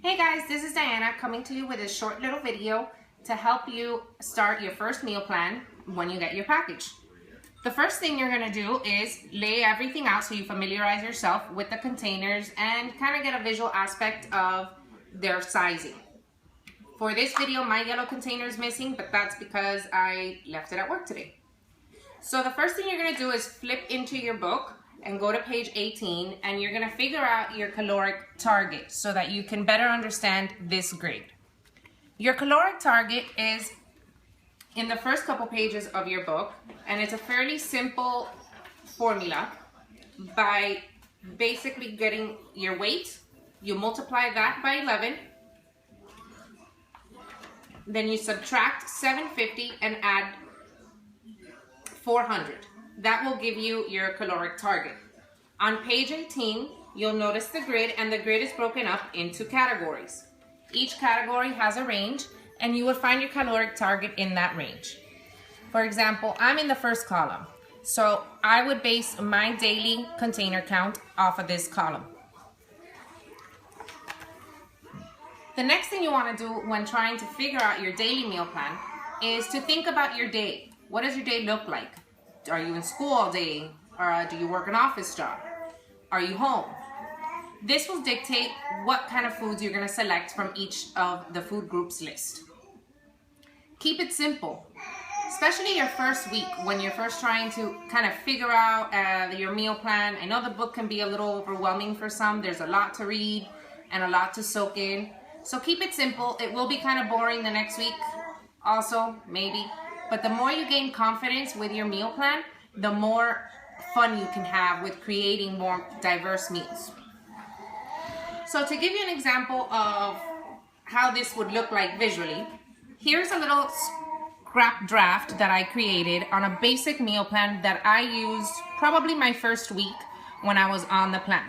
Hey guys, this is Diana coming to you with a short little video to help you start your first meal plan when you get your package. The first thing you're going to do is lay everything out so you familiarize yourself with the containers and kind of get a visual aspect of their sizing. For this video, my yellow container is missing, but that's because I left it at work today. So the first thing you're going to do is flip into your book and go to page 18, and you're going to figure out your caloric target so that you can better understand this grid. Your caloric target is in the first couple pages of your book, and it's a fairly simple formula. By basically getting your weight, you multiply that by 11, then you subtract 750 and add 400. That will give you your caloric target. On page 18, you'll notice the grid, and the grid is broken up into categories. Each category has a range, and you will find your caloric target in that range. For example, I'm in the first column, so I would base my daily container count off of this column. The next thing you want to do when trying to figure out your daily meal plan is to think about your day. What does your day look like? Are you in school all day? Or do you work an office job? Are you home? This will dictate what kind of foods you're going to select from each of the food groups list. Keep it simple, especially your first week when you're first trying to kind of figure out your meal plan. I know the book can be a little overwhelming for some. There's a lot to read and a lot to soak in. So keep it simple. It will be kind of boring the next week also, maybe. But the more you gain confidence with your meal plan, the more fun you can have with creating more diverse meals. So to give you an example of how this would look like visually, here's a little scrap draft that I created on a basic meal plan that I used probably my first week when I was on the plan.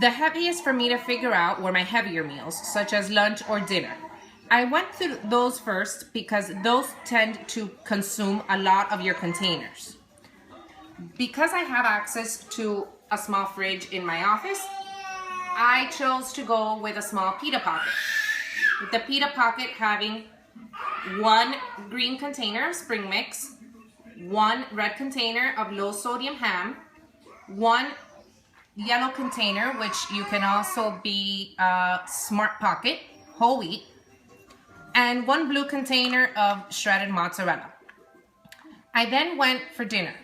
The heaviest for me to figure out were my heavier meals, such as lunch or dinner. I went through those first because those tend to consume a lot of your containers. Because I have access to a small fridge in my office, I chose to go with a small pita pocket. With the pita pocket having one green container of spring mix, one red container of low sodium ham, one yellow container, which you can also be Smart Pocket, whole wheat, and one blue container of shredded mozzarella. I then went for dinner.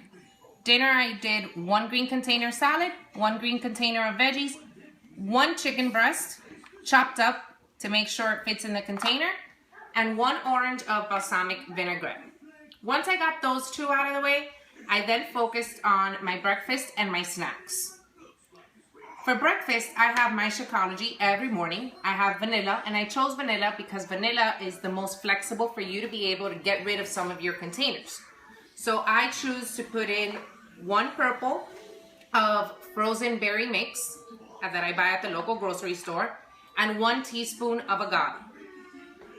Dinner, I did one green container salad, one green container of veggies, one chicken breast chopped up to make sure it fits in the container, and one orange of balsamic vinaigrette. Once I got those two out of the way, I then focused on my breakfast and my snacks. For breakfast, I have my Shakeology every morning. I have vanilla, and I chose vanilla because vanilla is the most flexible for you to be able to get rid of some of your containers. So I choose to put in one purple of frozen berry mix that I buy at the local grocery store, and 1 teaspoon of agave.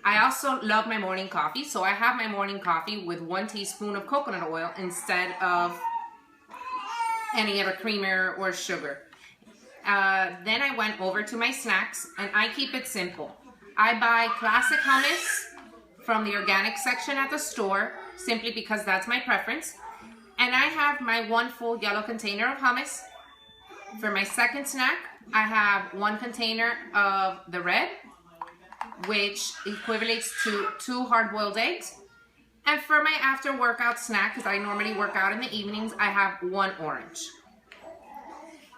I also love my morning coffee, so I have my morning coffee with 1 teaspoon of coconut oil instead of any other creamer or sugar. Then I went over to my snacks, and I keep it simple. I buy classic hummus from the organic section at the store, simply because that's my preference. And I have my 1 full yellow container of hummus. For my second snack, I have 1 container of the red, which equivalates to 2 hard-boiled eggs. And for my after-workout snack, because I normally work out in the evenings, I have 1 orange.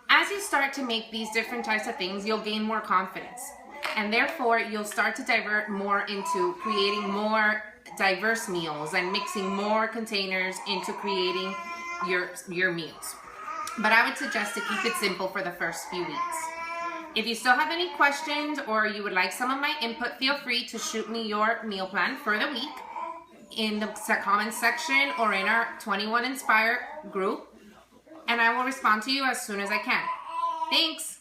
As you start to make these different types of things, you'll gain more confidence. And therefore, you'll start to divert more into creating more diverse meals and mixing more containers into creating your meals. But I would suggest to keep it simple for the first few weeks. If you still have any questions or you would like some of my input, feel free to shoot me your meal plan for the week in the comments section or in our 21 Inspire group, and I will respond to you as soon as I can. Thanks!